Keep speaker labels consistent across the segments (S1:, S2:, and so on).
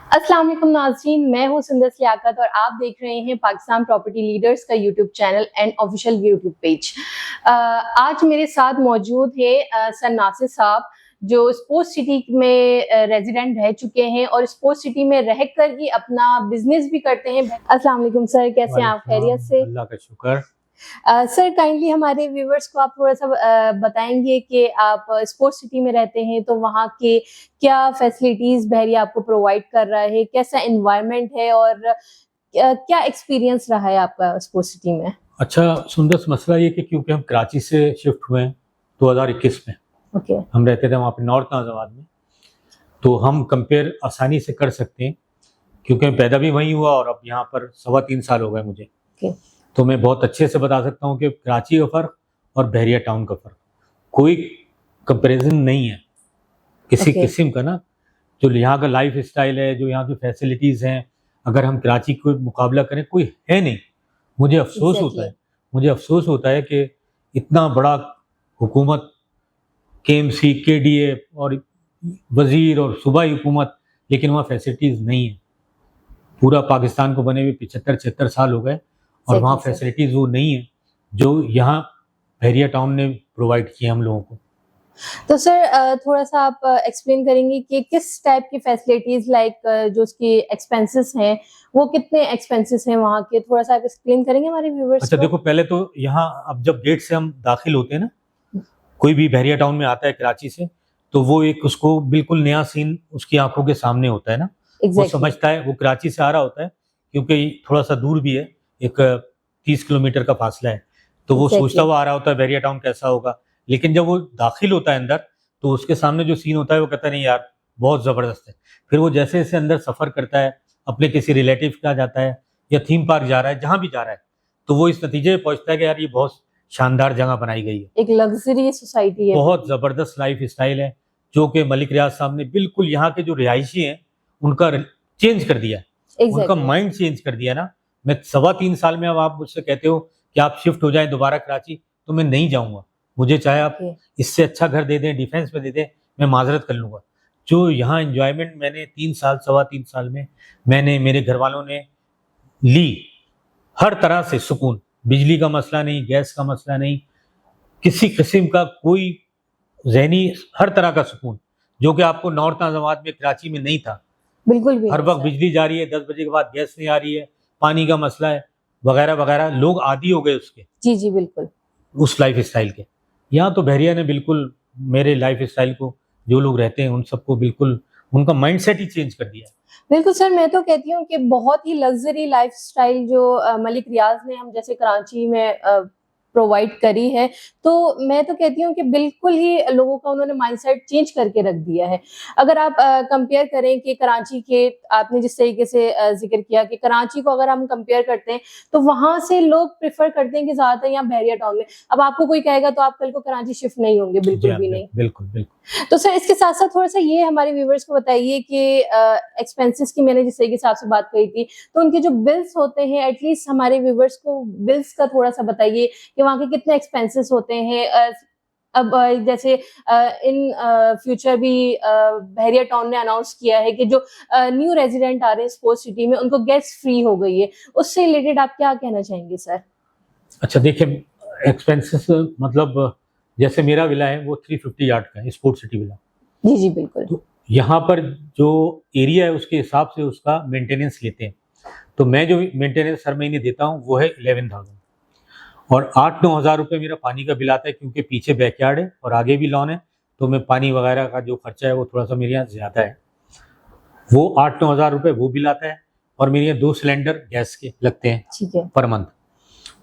S1: अस्सलाम वालेकुम नाज़रीन, मैं हूँ सुंदस लियाकत और आप देख रहे हैं पाकिस्तान प्रॉपर्टी लीडर्स का YouTube channel and official YouTube page. आज मेरे साथ मौजूद है सर नासिर साहब, जो स्पोर्ट्स सिटी में रेजिडेंट रह चुके हैं और स्पोर्ट्स सिटी में रहकर ही अपना बिजनेस भी करते हैं। अस्सलाम वालेकुम सर, कैसे हैं आप? खैरियत से?
S2: अल्लाह का शुक्र।
S1: सर काइंडली हमारे व्यूवर्स को आप थोड़ा सा बताएंगे कि आप स्पोर्ट्स सिटी में रहते हैं तो वहाँ के क्या फैसिलिटीज बहरिया आपको प्रोवाइड कर रहा है, कैसा एनवायरनमेंट है और क्या एक्सपीरियंस रहा है आपका स्पोर्ट्स सिटी में?
S2: अच्छा सुंदर, मसला ये कि क्योंकि हम कराची से शिफ्ट हुए हैं 2021 में।
S1: ओके।
S2: हम रहते थे वहाँ पे नॉर्थ नाज़ाबाद में, तो हम कंपेयर आसानी से कर सकते हैं क्योंकि मैं पैदा भी वहीं हुआ और अब यहाँ पर 3.25 साल हो गए मुझे।
S1: ओके।
S2: तो मैं बहुत अच्छे से बता सकता हूँ कि कराची का फ़र्क और बहरिया टाउन का फ़र्क कोई कंपैरिजन नहीं है किसी किस्म का ना। जो यहाँ का लाइफ स्टाइल है, जो यहाँ की फैसिलिटीज़ हैं, अगर हम कराची को मुकाबला करें कोई है नहीं। मुझे अफसोस होता है कि इतना बड़ा हुकूमत KMC KDA और वज़ीर और सूबाई हुकूमत, लेकिन वहाँ फैसिलिटीज़ नहीं है। पूरा पाकिस्तान को बने हुए 75-76 साल हो गए और वहाँ फैसिलिटीज़ वो नहीं है जो यहाँ बहरिया टाउन ने प्रोवाइड किया हम लोगों को।
S1: तो सर थोड़ा सा आप एक्सप्लेन करेंगे कि किस टाइप की फैसिलिटीज, लाइक जो उसके एक्सपेंसेस हैं वो कितने एक्सपेंसेस हैं वहाँ के, थोड़ा सा आप एक्सप्लेन करेंगे हमारे व्यूअर्स
S2: अच्छा
S1: को?
S2: देखो, पहले तो यहाँ अब जब गेट से हम दाखिल होते हैं ना, कोई भी बहरिया टाउन में आता है कराची से, तो वो एक उसको बिल्कुल नया सीन उसकी आंखों के सामने होता है ना। वो समझता है वो कराची से आ रहा होता है क्योंकि थोड़ा सा दूर भी है, एक 30 किलोमीटर का फासला है, तो वो सोचता हुआ आ रहा होता है बहरिया टाउन कैसा होगा। लेकिन जब वो दाखिल होता है अंदर तो उसके सामने जो सीन होता है वो कहता नहीं यार बहुत ज़बरदस्त है। फिर वो जैसे जैसे अंदर सफ़र करता है, अपने किसी रिलेटिव का जाता है या थीम पार्क जा रहा है, जहाँ भी जा रहा है, तो वो इस नतीजे में पहुंचता है कि यार ये बहुत शानदार जगह बनाई गई है,
S1: एक लग्जरी सोसाइटी है,
S2: बहुत ज़बरदस्त लाइफ स्टाइल है, जो कि मलिक रियाज साहब ने बिल्कुल यहाँ के जो रिहायशी हैं उनका चेंज कर दिया है। उनका माइंड चेंज कर दिया ना। मैं 3.25 साल में, अब आप मुझसे कहते हो कि आप शिफ्ट हो जाएं दोबारा कराची, तो मैं नहीं जाऊँगा। मुझे चाहे आप इससे अच्छा घर दे दें, डिफेंस में दे दें, मैं माजरत कर लूँगा। जो यहाँ एंजॉयमेंट मैंने 3 साल में मैंने, मेरे घर वालों ने ली, हर तरह से सुकून, बिजली का मसला नहीं, गैस का मसला नहीं, किसी किस्म का कोई ज़हनी, हर तरह का सुकून, जो कि आपको नॉर्थ नाज़ाबाद में कराची में नहीं था।
S1: बिल्कुल भी
S2: हर वक्त बिजली जा रही है, 10 बजे के बाद गैस नहीं आ रही है, पानी का मसला है वगैरह वगैरह, लोग आदी हो गए उसके।
S1: जी बिल्कुल,
S2: उस लाइफ स्टाइल के। यहाँ तो बहरिया ने बिल्कुल मेरे लाइफ स्टाइल को, जो लोग रहते हैं उन सबको बिल्कुल उनका माइंडसेट ही चेंज कर दिया।
S1: बिल्कुल सर, मैं तो कहती हूँ कि बहुत ही लग्जरी लाइफस्टाइल जो मलिक रियाज ने हम जैसे कराची में प्रोवाइड करी है, तो मैं तो कहती हूँ कि बिल्कुल ही लोगों का उन्होंने माइंडसेट चेंज करके रख दिया है। अगर आप कंपेयर करें कि कराची के, आपने जिस तरीके से जिक्र किया कि कराची को अगर हम कंपेयर करते हैं तो वहां से लोग प्रेफर करते हैं कि ज्यादातर यहाँ बहरिया टाउन में। अब आपको कोई कहेगा तो आप कल को कराची शिफ्ट नहीं होंगे, बिल्कुल भी नहीं।
S2: बिल्कुल।
S1: तो सर इसके साथ साथ थोड़ा सा ये हमारे व्यूवर्स को बताइए कि एक्सपेंसेस की मैंने जिस तरीके से आपसे बात कही थी, तो उनके जो बिल्स होते हैं, एटलीस्ट हमारे व्यूवर्स को बिल्स का थोड़ा सा बताइए कि वहाँ के कितने एक्सपेंसेस होते हैं। अब जैसे इन फ्यूचर भी बहरिया टाउन ने अनाउंस किया है कि जो न्यू रेजिडेंट आ रहे हैं स्पोर्ट्स सिटी में उनको गैस फ्री हो गई है, उससे रिलेटेड आप क्या कहना चाहेंगे सर?
S2: अच्छा देखिए, एक्सपेंसेस मतलब जैसे मेरा विला है वो 350 यार्ड का है, स्पोर्ट्स सिटी विला।
S1: जी बिल्कुल।
S2: तो यहाँ पर जो एरिया है उसके हिसाब से उसका मेंटेनेंस लेते हैं, तो मैं जो मेंटेनेंस हर महीने देता हूँ वो है 11,000 और 8-9 हज़ार रुपये मेरा पानी का बिल आता है, क्योंकि पीछे बैकयार्ड है और आगे भी लॉन है, तो मैं पानी वगैरह का जो खर्चा है वो थोड़ा सा मेरे यहाँ ज़्यादा है, वो 8-9 हज़ार रुपये वो बिल आता है। और मेरे यहाँ 2 सिलेंडर गैस के लगते हैं, ठीक है, पर मंथ,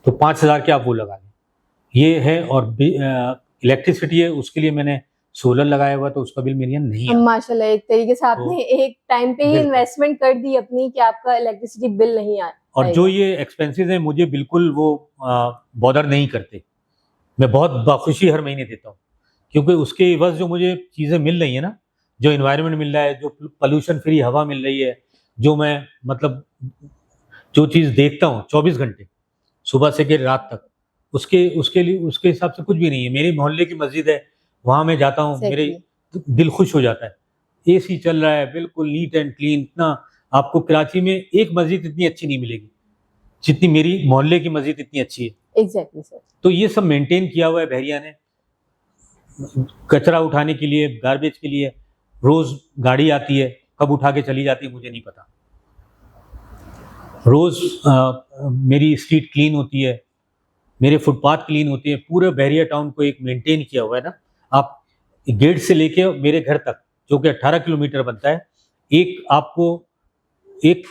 S2: तो 5,000 के आप वो लगा लें, ये है। और इलेक्ट्रिसिटी है, उसके लिए मैंने सोलर लगाया हुआ, तो उसका बिल मेरे यहाँ नहीं है।
S1: माशाल्लाह, एक तरीके से आपने एक टाइम पे ही इन्वेस्टमेंट कर दी अपनी कि आपका इलेक्ट्रिसिटी बिल नहीं आया।
S2: और जो ये एक्सपेंसेस हैं मुझे बिल्कुल वो बॉदर नहीं करते, मैं बहुत बाखुशी हर महीने देता हूँ, क्योंकि उसके एवज जो मुझे चीज़ें मिल रही है ना, जो इन्वायरमेंट मिल रहा है, जो पोल्यूशन फ्री हवा मिल रही है, जो मैं मतलब जो चीज़ देखता हूँ 24 घंटे सुबह से के रात तक, उसके लिए उसके हिसाब से कुछ भी नहीं है। मेरे मोहल्ले की मस्जिद है, वहाँ मैं जाता हूँ, मेरे दिल खुश हो जाता है। AC चल रहा है, बिल्कुल नीट एंड क्लीन, इतना आपको कराची में एक मस्जिद इतनी अच्छी नहीं मिलेगी जितनी मेरी मोहल्ले की मस्जिद इतनी अच्छी है।
S1: Exactly sir.
S2: तो ये सब मेंटेन किया हुआ है बहरिया ने। कचरा उठाने के लिए, गार्बेज के लिए रोज गाड़ी आती है, कब उठा के चली जाती है मुझे नहीं पता। रोज मेरी स्ट्रीट क्लीन होती है, मेरे फुटपाथ क्लीन होते हैं। पूरे बहरिया टाउन को एक मेंटेन किया हुआ है ना। आप गेट से लेके मेरे घर तक जो कि 18 किलोमीटर बनता है, एक आपको एक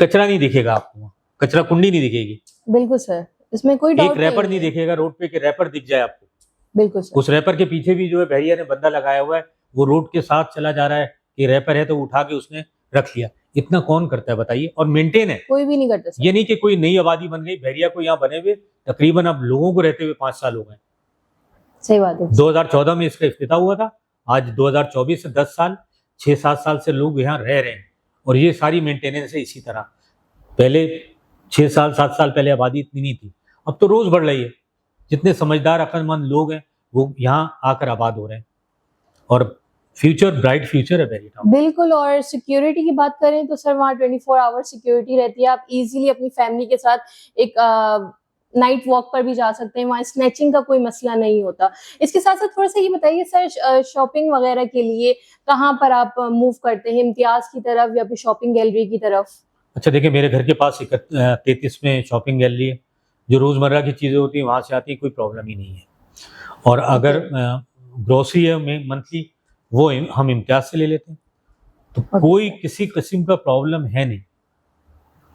S2: कचरा नहीं दिखेगा, आपको कचरा कुंडी नहीं दिखेगी।
S1: बिल्कुल सर, इसमें कोई डाउट
S2: एक रैपर नहीं दिखेगा रोड पे कि रैपर दिख जाए आपको।
S1: बिल्कुल सर।
S2: उस रैपर के पीछे भी जो है बहरिया ने बंदा लगाया हुआ है, वो रोड के साथ चला जा रहा है कि रैपर है तो उठा के उसने रख लिया। इतना कौन करता है बताइए? और मेंटेन है,
S1: कोई भी नहीं करता सर।
S2: ये नहीं कि कोई नई आबादी बन गई। बहरिया को यहाँ बने हुए तकरीबन अब लोगों को रहते हुए 5 साल हो गए।
S1: सही बात है।
S2: 2014 में इसका इफ्तिताह हुआ था, आज 2024 से 10 साल 6-7 साल से लोग यहाँ रह रहे हैं। और ये सारी मेंटेनेंस है इसी तरह। पहले 6 साल 7 साल पहले आबादी इतनी नहीं थी, अब तो रोज बढ़ रही है। जितने समझदार अक्लमंद लोग हैं वो यहाँ आकर आबाद हो रहे हैं और फ्यूचर, ब्राइट फ्यूचर है बहरिया टाउन।
S1: बिल्कुल। और सिक्योरिटी की बात करें तो सर वहाँ 24 आवर सिक्योरिटी रहती है। आप इजीली अपनी फैमिली के साथ एक नाइट वॉक पर भी जा सकते हैं, वहाँ स्नैचिंग का कोई मसला नहीं होता। इसके साथ साथ थोड़ा सा ये बताइए सर, शॉपिंग वगैरह के लिए कहाँ पर आप मूव करते हैं, इम्तियाज की तरफ या फिर शॉपिंग गैलरी की तरफ?
S2: अच्छा देखिए, मेरे घर के पास 33 में शॉपिंग गैलरी है। जो रोज़मर्रा की चीज़ें होती हैं वहाँ से आती हैं, कोई प्रॉब्लम ही नहीं है। और अगर ग्रोसरी है में मंथली, वो हम इम्तियाज से ले लेते हैं, तो कोई किसी किस्म का प्रॉब्लम है नहीं।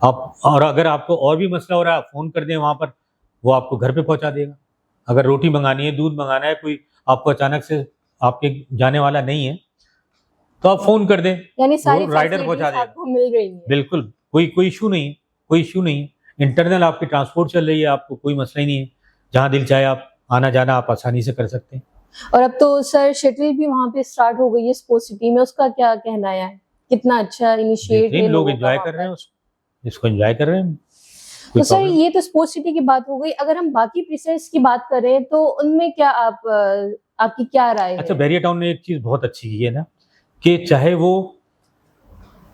S2: आप, और अगर आपको और भी मसला हो रहा है, आप फ़ोन कर दें वहाँ पर, वो आपको घर पे पहुँचा देगा। अगर रोटी मंगानी है, दूध मंगाना है, कोई आपको अचानक से आपके जाने वाला नहीं है तो आप फ़ोन कर दें,
S1: यानी सारी
S2: राइडर पहुँचा देगा।
S1: आपको मिल रही है।
S2: बिल्कुल, कोई इशू नहीं है, कोई इशू नहीं है। इंटरनल आपकी ट्रांसपोर्ट चल रही है, आपको कोई मसला ही नहीं है। जहाँ दिल चाहे आप आना जाना आप आसानी से कर सकते हैं।
S1: और अब तो सर शटल भी वहाँ पे स्टार्ट हो गई है स्पोर्ट्स सिटी में, उसका क्या कहना है? कितना अच्छा इनिशिएटिव है,
S2: लोग एंजॉय कर रहे हैं इसको एंजॉय कर रहे हैं।
S1: तो सर ये तो स्पोर्ट्स सिटी की बात हो गई। अगर हम बाकी प्रीसेंट्स की बात करें तो उनमें क्या आपकी क्या राय है?
S2: अच्छा, बहरिया टाउन ने एक चीज बहुत अच्छी की है ना, कि चाहे वो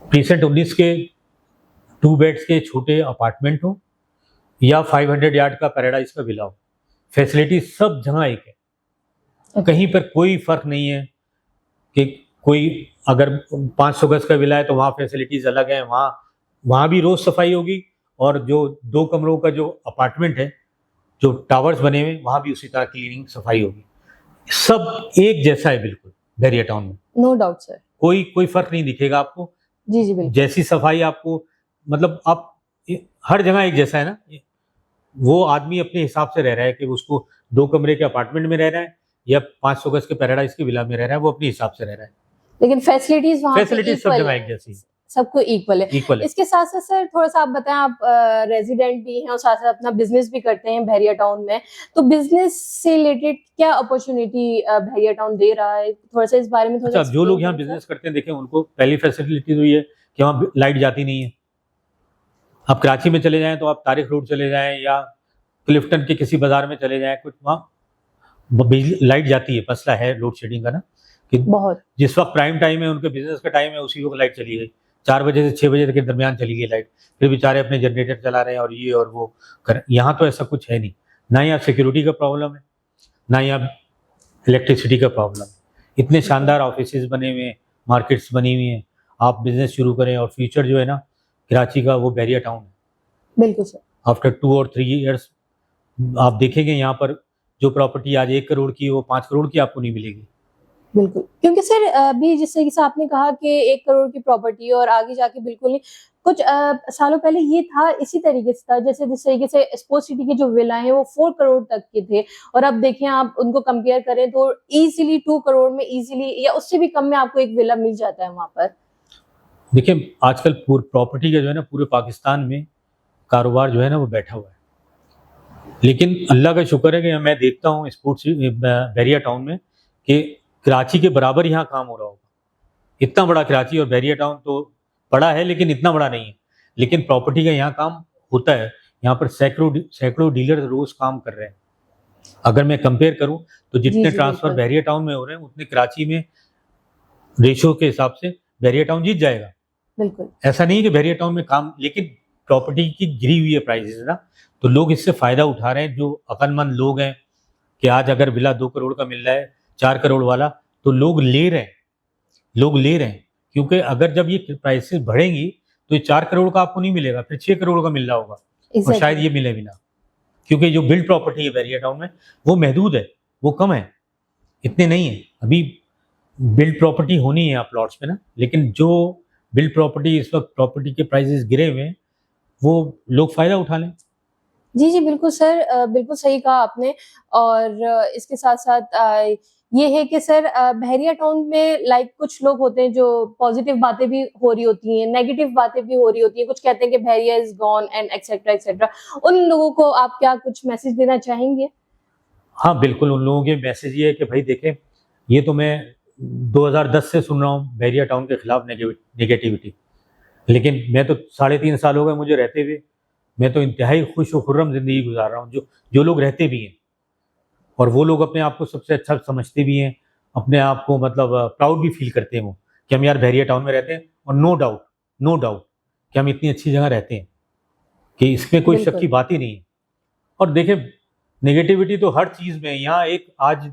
S2: प्रीसेंट 19 के 2 बेड्स के छोटे अपार्टमेंट हो या 500 यार्ड का पैराडाइज का विला हो, फैसिलिटी सब जगह एक है। कहीं पर कोई फर्क नहीं है कि कोई अगर 500 गज का विला है तो वहाँ फैसिलिटीज अलग है, वहाँ भी रोज सफाई होगी। और जो 2 कमरों का जो अपार्टमेंट है, जो टावर्स बने हुए, वहाँ भी उसी तरह क्लीनिंग सफाई होगी। सब एक जैसा है बिल्कुल बहरिया टाउन में।
S1: नो डाउट सर,
S2: कोई फर्क नहीं दिखेगा आपको।
S1: जी जी बिल्कुल।
S2: जैसी सफाई आपको, मतलब आप हर जगह एक जैसा है ना। वो आदमी अपने हिसाब से रह रहा है कि उसको 2 कमरे के अपार्टमेंट में रह रहा है या 500 गज के पैराडाइज के विला में रह रहा है, वो अपने हिसाब से रह रहा है।
S1: लेकिन फैसिलिटीज
S2: सब जगह एक जैसी,
S1: सबको इक्वल है। इसके साथ साथ सर थोड़ा सा आप बताएं, आप रेजिडेंट भी हैं और साथ साथ अपना बिजनेस भी करते हैं बहरिया टाउन में, तो बिजनेस से रिलेटेड क्या अपॉर्चुनिटी बहरिया टाउन दे रहा है? थोड़ा सा इस बारे में थोड़ा।
S2: अच्छा, जो लोग यहाँ बिजनेस करते हैं, देखें, उनको पहली फैसिलिटी तो ये कि वहाँ लाइट जाती नहीं है। आप कराची में चले जाएं तो आप तारिक रोड चले जाएं या क्लिफ्टन के किसी बाजार में चले जाएं, कुछ वहाँ बिजली लाइट जाती है। मसला है लोड शेडिंग का ना, कि बहुत जिस वक्त प्राइम टाइम है, उनके बिजनेस का टाइम है, उसी वक्त लाइट चली गई। 4 बजे से 6 बजे तक के दरमियान चली गई लाइट, फिर बेचारे अपने जनरेटर चला रहे हैं और ये और वो कर। यहाँ तो ऐसा कुछ है नहीं। ना यहाँ सिक्योरिटी का प्रॉब्लम है, ना यहाँ इलेक्ट्रिसिटी का प्रॉब्लम है। इतने शानदार ऑफिसेज बने हुए हैं, मार्केट्स बनी हुई हैं। आप बिजनेस शुरू करें और फ्यूचर जो है ना कराची का, वो बहरिया टाउन है।
S1: बिल्कुल सर।
S2: आफ्टर 2 और 3 ईयर्स आप देखेंगे यहाँ पर जो प्रॉपर्टी आज 1 करोड़ की, वो 5 करोड़ की आपको नहीं मिलेगी।
S1: बिल्कुल, क्योंकि सर अभी जिस तरीके से आपने कहा कि 1 करोड़ की प्रॉपर्टी और आगे जाके बिल्कुल नहीं, कुछ सालों पहले ये था, इसी तरीके से था, जैसे जिस तरीके से स्पोर्ट्स सिटी के जो विला हैं वो 4 करोड़ तक के थे, और अब देखें आप उनको कंपेयर करें तो इजीली 2 करोड़ में इजीली या उससे भी कम में आपको एक विला मिल जाता है वहां पर।
S2: देखिए, आजकल प्रॉपर्टी का जो है ना पूरे पाकिस्तान में कारोबार जो है ना वो बैठा हुआ है। लेकिन अल्लाह का शुक्र है कि मैं देखता हूँ स्पोर्ट्स बहरिया टाउन में कि कराची के बराबर यहाँ काम हो रहा होगा। इतना बड़ा कराची और बहरिया टाउन तो बड़ा है लेकिन इतना बड़ा नहीं है, लेकिन प्रॉपर्टी का यहाँ काम होता है। यहाँ पर सैकड़ों डीलर रोज काम कर रहे हैं। अगर मैं कंपेयर करूँ तो जितने ट्रांसफर बहरिया टाउन में हो रहे हैं, उतने कराची में रेशो के हिसाब से बहरिया टाउन जीत जाएगा।
S1: बिल्कुल।
S2: ऐसा नहीं है कि बहरिया टाउन में काम, लेकिन प्रॉपर्टी की गिरी हुई है प्राइसेस ना, तो लोग इससे फायदा उठा रहे हैं। जो अक्लमंद लोग हैं कि आज अगर विला 2 करोड़ का मिल रहा है, 4 करोड़ वाला, तो लोग ले रहे हैं, लोग ले रहे हैं। क्योंकि अगर जब ये प्राइसेस बढ़ेंगी तो ये 4 करोड़ का आपको नहीं मिलेगा, फिर 6 करोड़ का मिल रहा होगा, और शायद ये मिले भी ना। क्योंकि जो बिल्ड प्रॉपर्टी है बहरिया टाउन में वो महदूद है, वो कम है, इतने नहीं है। अभी बिल्ड प्रॉपर्टी होनी है यहाँ प्लॉट्स पे ना, लेकिन जो बिल्ड प्रॉपर्टी इस वक्त प्रॉपर्टी के प्राइसेस गिरे हुए हैं, वो लोग फायदा उठा लें।
S1: जी, जी, बिल्कुल सर, बिल्कुल सही कहा आपने। और इसके साथ-साथ ये है कि सर बहरिया टाउन में लाइक कुछ लोग होते हैं जो पॉजिटिव बातें भी हो रही होती हैं, नेगेटिव बातें भी हो रही होती हैं। कुछ कहते हैं कि Bahariya is gone and etcetera, etcetera. उन लोगों को आप क्या कुछ मैसेज देना चाहेंगे?
S2: हाँ, बिल्कुल, उन लोगों के मैसेज ये है कि भाई देखें, ये तो मैं 2010 से सुन रहा हूँ बहरिया टाउन के खिलाफ नेगेटिविटी, लेकिन मैं तो 3.5 साल हो गए मुझे रहते हुए, मैं तो इंतहाई खुश व खुर्रम ज़िंदगी गुजार रहा हूँ। जो लोग रहते भी हैं, और वो लोग अपने आप को सबसे अच्छा समझते भी हैं, अपने आप को मतलब प्राउड भी फील करते हैं वो, कि हम यार बहरिया टाउन में रहते हैं, और नो डाउट कि हम इतनी अच्छी जगह रहते हैं, कि इसमें कोई शक की बात ही नहीं है। और देखें, नेगेटिविटी तो हर चीज़ में है। यहाँ एक आज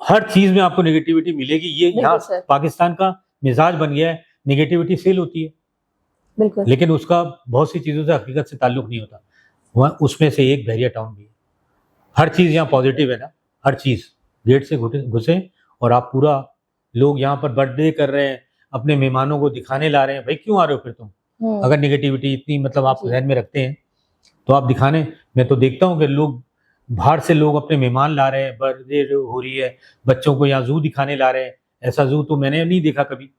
S2: हर चीज़ में आपको नेगेटिविटी मिलेगी। ये यहाँ पाकिस्तान का मिजाज बन गया है, नेगेटिविटी सेल होती है,
S1: बिल्कुल,
S2: लेकिन उसका बहुत सी चीज़ों से हकीकत से ताल्लुक नहीं होता। वहाँ उसमें से एक बहरिया टाउन भी है। हर चीज़ यहाँ पॉजिटिव है ना, हर चीज़। गेट से घुसे और आप पूरा, लोग यहाँ पर बर्थडे कर रहे हैं, अपने मेहमानों को दिखाने ला रहे हैं। भाई क्यों आ रहे हो फिर तुम? अगर नेगेटिविटी इतनी मतलब आप जहन में रखते हैं तो आप दिखाने। मैं तो देखता हूँ कि लोग बाहर से लोग अपने मेहमान ला रहे हैं, बर्थडे हो रही है, बच्चों को यहाँ जू दिखाने ला रहे हैं। ऐसा जू तो मैंने नहीं देखा कभी,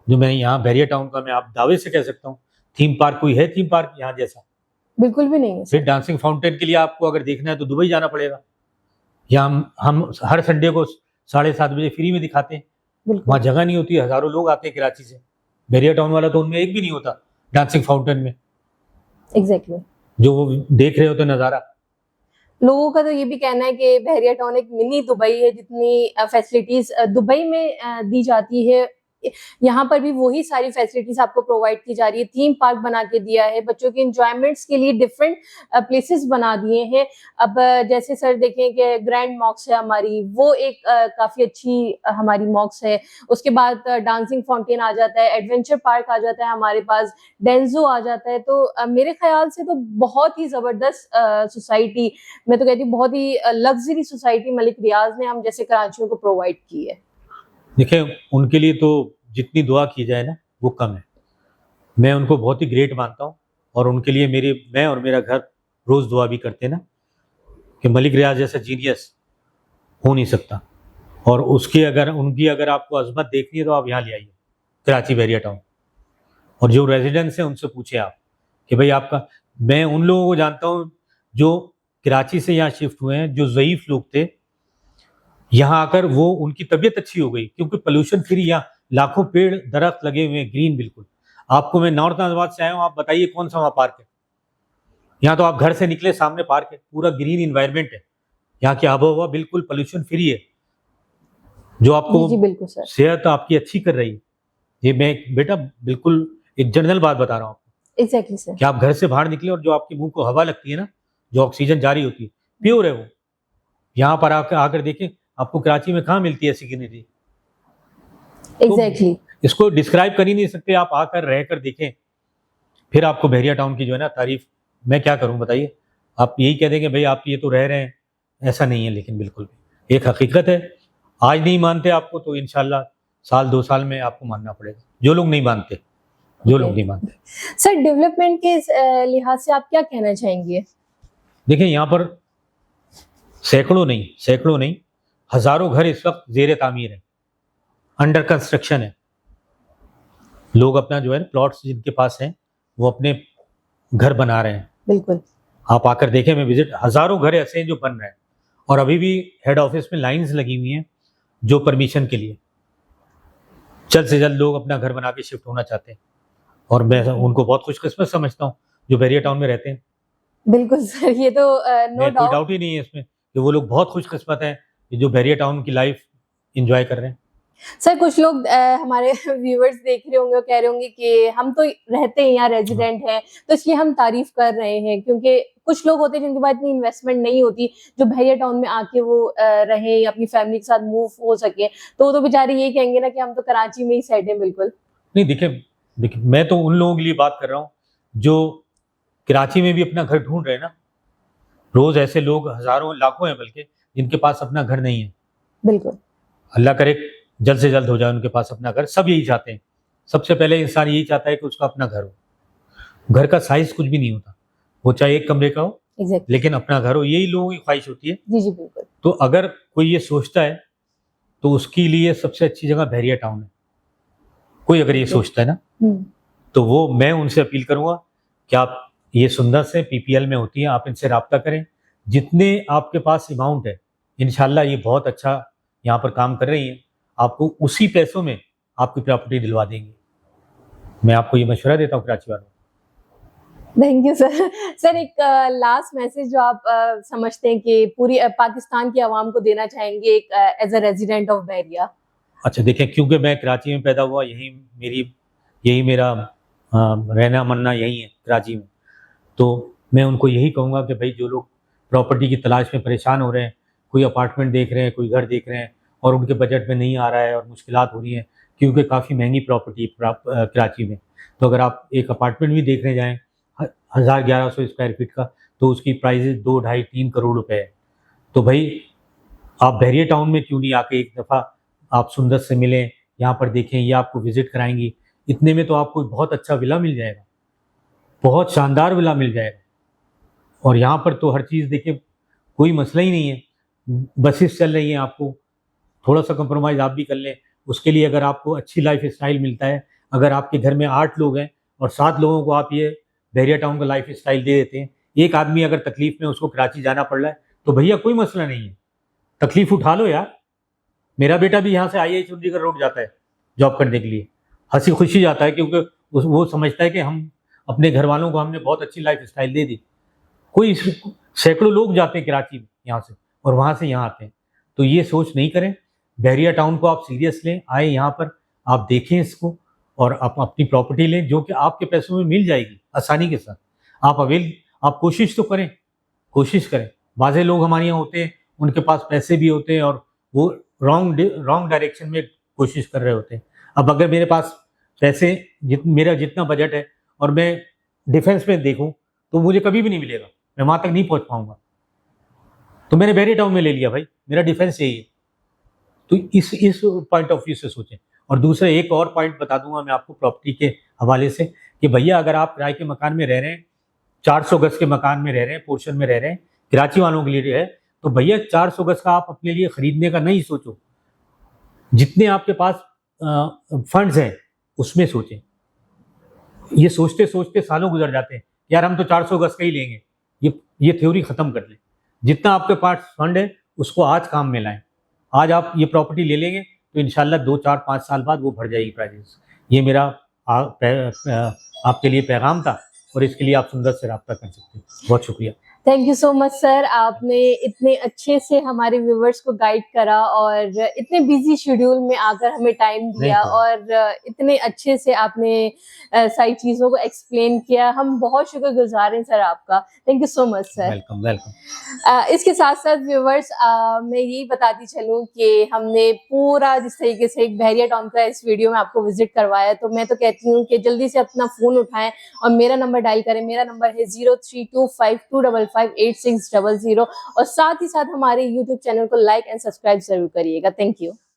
S2: जो मैं यहाँ बहरिया टाउन का मैं आप दावे से कह सकता हूँ। थीम पार्क कोई है थीम पार्क यहाँ जैसा?
S1: बिल्कुल भी नहीं है।
S2: फिर डांसिंग फाउंटेन के लिए आपको अगर देखना है तो दुबई जाना पड़ेगा। या हम हर संडे को 7:30 बजे फ्री में दिखाते हैं, वहाँ जगह नहीं होती, हजारों लोग आते हैं कराची से। बहरिया टाउन वाला तो उनमें एक भी नहीं होता डांसिंग फाउंटेन में।
S1: एग्जैक्टली,
S2: जो वो देख रहे होते नज़ारा।
S1: लोगों का तो ये भी कहना है कि बहरिया टाउन एक मिनी दुबई है, जितनी फैसिलिटीज दुबई में दी जाती है, यहाँ पर भी वही सारी फैसिलिटीज आपको प्रोवाइड की जा रही है। थीम पार्क बना के दिया है, बच्चों के एंजॉयमेंट्स के लिए डिफरेंट प्लेसेस बना दिए हैं। अब जैसे सर देखें कि ग्रैंड मॉक्स है हमारी, वो एक काफी अच्छी हमारी मॉक्स है। उसके बाद डांसिंग फाउंटेन आ जाता है, एडवेंचर पार्क आ जाता है हमारे पास, डेंजो आ जाता है। तो मेरे ख्याल से तो बहुत ही जबरदस्त सोसाइटी, मैं तो कहती हूँ बहुत ही लग्जरी सोसाइटी मलिक रियाज ने हम जैसे कराचियों को प्रोवाइड की है।
S2: देखिए, उनके लिए तो जितनी दुआ की जाए ना वो कम है। मैं उनको बहुत ही ग्रेट मानता हूँ, और उनके लिए मैं और मेरा घर रोज़ दुआ भी करते हैं ना, कि मलिक रियाज जैसा जीनियस हो नहीं सकता। और उनकी अगर आपको अजमत देखनी है तो आप यहाँ ले आइए कराची बहरिया टाउन, और जो रेजिडेंट्स हैं उनसे पूछे आप कि भाई आपका। मैं उन लोगों को जानता हूँ जो कराची से यहाँ शिफ्ट हुए हैं, जो ज़ईफ़ लोग थे, यहाँ आकर वो उनकी तबीयत अच्छी हो गई, क्योंकि पोल्यूशन फ्री, यहाँ लाखों पेड़ दरख्त लगे हुए हैं, ग्रीन बिल्कुल। आपको, मैं नॉर्थ नाज़ाबाद से आया हूँ, आप बताइए कौन सा वहाँ पार्क है? यहाँ तो आप घर से निकले सामने पार्क है, पूरा ग्रीन इन्वायरमेंट है। यहाँ की आबोहवा बिल्कुल पोल्यूशन फ्री है, जो आपको सेहत आपकी अच्छी कर रही है। ये मैं बेटा बिल्कुल एक जनरल बात बता रहा हूँ आपको।
S1: एग्जैक्टली सर,
S2: कि आप घर से बाहर निकले और जो आपके मुंह को हवा लगती है ना, जो ऑक्सीजन जारी होती है, प्योर है वो। यहाँ पर आकर देखें, आपको कराची में कहाँ मिलती है ऐसी ग्रीनरी?
S1: एग्जैक्टली,
S2: इसको डिस्क्राइब कर ही नहीं सकते। आप आकर रह कर देखें, फिर आपको बहरिया टाउन की जो है ना तारीफ मैं क्या करूं बताइए। आप यही कह देंगे भाई आप ये तो रह रहे हैं, ऐसा नहीं है। लेकिन बिल्कुल भी एक हकीकत है, आज नहीं मानते आपको तो इंशाल्लाह 1-2 साल में आपको मानना पड़ेगा। जो लोग नहीं मानते,
S1: सर डेवलपमेंट के लिहाज से आप क्या कहना चाहेंगे?
S2: देखिए, यहाँ पर सैकड़ों नहीं हजारों घर इस वक्त ज़ेर तामीर है, अंडर कंस्ट्रक्शन है। लोग अपना जो है प्लॉट्स जिनके पास हैं वो अपने घर बना रहे हैं।
S1: बिल्कुल,
S2: आप आकर देखें, मैं विजिट, हजारों घर ऐसे हैं जो बन रहे हैं, और अभी भी हेड ऑफिस में लाइंस लगी हुई हैं जो परमिशन के लिए। जल्द से जल्द लोग अपना घर बना के शिफ्ट होना चाहते हैं, और मैं उनको बहुत खुशकिस्मत समझता हूँ जो बहरिया टाउन में रहते हैं।
S1: बिल्कुल सर, ये तो नो
S2: कोई डाउट ही नहीं है इसमें कि वो लोग बहुत खुशकिस्मत हैं जो बहरिया टाउन की लाइफ एंजॉय कर रहे हैं।
S1: सर कुछ लोग हमारे व्यूअर्स देख रहे होंगे और कह रहे होंगे कि हम तो रहते हैं यहाँ, रेजिडेंट हैं, तो इसलिए हम तारीफ कर रहे हैं, क्योंकि कुछ लोग होते हैं जिनके पास इतनी इन्वेस्टमेंट नहीं होती जो बहरिया टाउन में आके वो रहे या अपनी फैमिली के साथ मूव हो सके, तो वो तो बेचारे यही कहेंगे ना कि हम तो कराची में ही सेट हैं। बिल्कुल
S2: नहीं, देखिए देखिए, मैं तो उन लोगों के लिए बात कर रहा हूँ जो कराची में भी अपना घर ढूंढ रहे हैं ना। रोज ऐसे लोग हजारों लाखों हैं बल्कि, जिनके पास अपना घर नहीं है।
S1: बिल्कुल।
S2: अल्लाह करे जल्द से जल्द हो जाए उनके पास अपना घर। सब यही चाहते हैं, सबसे पहले इंसान यही चाहता है कि उसका अपना घर हो। घर का साइज कुछ भी नहीं होता, वो चाहे एक कमरे का हो,
S1: एग्जैक्टली।
S2: लेकिन अपना घर हो, यही लोगों की ख्वाहिश होती है।
S1: जी जी बिल्कुल।
S2: तो अगर कोई ये सोचता है तो उसके लिए सबसे अच्छी जगह बहरिया टाउन है। कोई अगर ये सोचता है ना, तो वो मैं उनसे अपील करूंगा कि आप ये सुंदर से पीपीएल में होती हैं, आप इनसे रब्ता करें। जितने आपके पास अमाउंट है, इंशाल्लाह ये बहुत अच्छा यहाँ पर काम कर रही हैं, आपको उसी पैसों में आपकी प्रॉपर्टी दिलवा देंगे। मैं आपको ये मशवरा देता हूँ कराची वालों।
S1: Thank you sir. सर एक लास्ट मैसेज जो आप समझते हैं कि पूरी पाकिस्तान की आवाम को देना चाहेंगे एक एज अ रेजिडेंट ऑफ बहरिया।
S2: अच्छा देखिए, क्योंकि मैं कराची में पैदा हुआ, यही मेरा रहना मरना यही है कराची में, तो मैं उनको यही कहूँगा कि भाई जो लोग प्रॉपर्टी की तलाश में परेशान हो रहे हैं, कोई अपार्टमेंट देख रहे हैं, कोई घर देख रहे हैं और उनके बजट में नहीं आ रहा है और मुश्किलात हो रही हैं, क्योंकि काफ़ी महंगी प्रॉपर्टी कराची में। तो अगर आप एक अपार्टमेंट भी देखने जाएँ 1000-1100 स्क्वायर फीट का, तो उसकी प्राइजेज 2, 2.5, 3 करोड़ रुपए है। तो भाई आप बहरिया टाउन में क्यों नहीं आके एक दफ़ा आप सुंदर से मिलें, यहाँ पर देखें, ये आपको विजिट कराएंगी। इतने में तो आपको बहुत अच्छा विला मिल जाएगा, बहुत शानदार विला मिल जाएगा। और यहाँ पर तो हर चीज़ देखिए, कोई मसला ही नहीं है। बसेस चल रही हैं, आपको थोड़ा सा कंप्रोमाइज़ आप भी कर लें। उसके लिए अगर आपको अच्छी लाइफ स्टाइल मिलता है, अगर आपके घर में 8 लोग हैं और 7 लोगों को आप ये बहरिया टाउन का लाइफ स्टाइल दे देते हैं, एक आदमी अगर तकलीफ में उसको कराची जाना पड़ रहा है, तो भैया कोई मसला नहीं है, तकलीफ उठा लो यार। मेरा बेटा भी यहाँ से IIT चंडीगढ़ रोड जाता है जॉब करने के लिए, हंसी खुशी जाता है, क्योंकि वो समझता है कि हम अपने घर वालों को हमने बहुत अच्छी लाइफ स्टाइल दे दी। कोई सैकड़ों लोग जाते हैं कराची में यहाँ से और वहाँ से यहाँ आते हैं। तो ये सोच नहीं करें, बहरिया टाउन को आप सीरियस लें, आए यहाँ पर, आप देखें इसको और आप अपनी प्रॉपर्टी लें, जो कि आपके पैसों में मिल जाएगी आसानी के साथ। आप कोशिश तो करें, कोशिश करें। बाज़े लोग हमारे यहाँ होते हैं, उनके पास पैसे भी होते हैं और वो रॉन्ग डायरेक्शन में कोशिश कर रहे होते हैं। अब अगर मेरे पास पैसे मेरा जितना बजट है और मैं डिफेंस में देखूं, तो मुझे कभी भी नहीं मिलेगा, मैं वहां तक नहीं पहुंच पाऊंगा। तो मैंने बहरिया टाउन में ले लिया, भाई मेरा डिफेंस यही है। तो इस पॉइंट ऑफ व्यू से सोचें। और दूसरा एक और पॉइंट बता दूंगा मैं आपको प्रॉपर्टी के हवाले से, कि भैया अगर आप किराए के मकान में रह रहे हैं, 400 गज के मकान में रह रहे हैं, पोर्शन में रह रहे हैं, कराची वालों के लिए है, तो भैया 400 गज का आप अपने लिए खरीदने का नहीं सोचो, जितने आपके पास फंड्स हैं उसमें सोचें। ये सोचते सोचते सालों गुजर जाते हैं, यार हम तो 400 गज का ही लेंगे। ये थ्योरी खत्म कर लें। जितना आपके पास फंड है उसको आज काम में लाएं। आज आप ये प्रॉपर्टी ले लेंगे तो इंशाल्लाह 2, 4, 5 साल बाद वो बढ़ जाएगी प्राइजेस। ये मेरा आपके लिए पैगाम था और इसके लिए आप सुंदर से रब्ता कर सकते हैं। बहुत शुक्रिया।
S1: Thank you so much sir, आपने इतने अच्छे से हमारे व्यूवर्स को गाइड करा और इतने बिजी शेड्यूल में आकर हमें टाइम दिया और इतने अच्छे से आपने सारी चीज़ों को एक्सप्लेन किया। हम बहुत शुक्रगुजार हैं सर आपका। Thank you so much sir.
S2: Welcome welcome.
S1: इसके साथ साथ व्यूवर्स मैं यही बताती चलूँ कि हमने पूरा जिस तरीके से एक बहरिया टाउन का इस वीडियो में आपको विजिट करवाया, तो मैं तो कहती हूँ कि जल्दी से अपना फ़ोन उठाएं और मेरा नंबर डायल करें। मेरा नंबर है 0325258600 और साथ ही साथ हमारे YouTube चैनल को लाइक एंड सब्सक्राइब जरूर करिएगा। Thank you.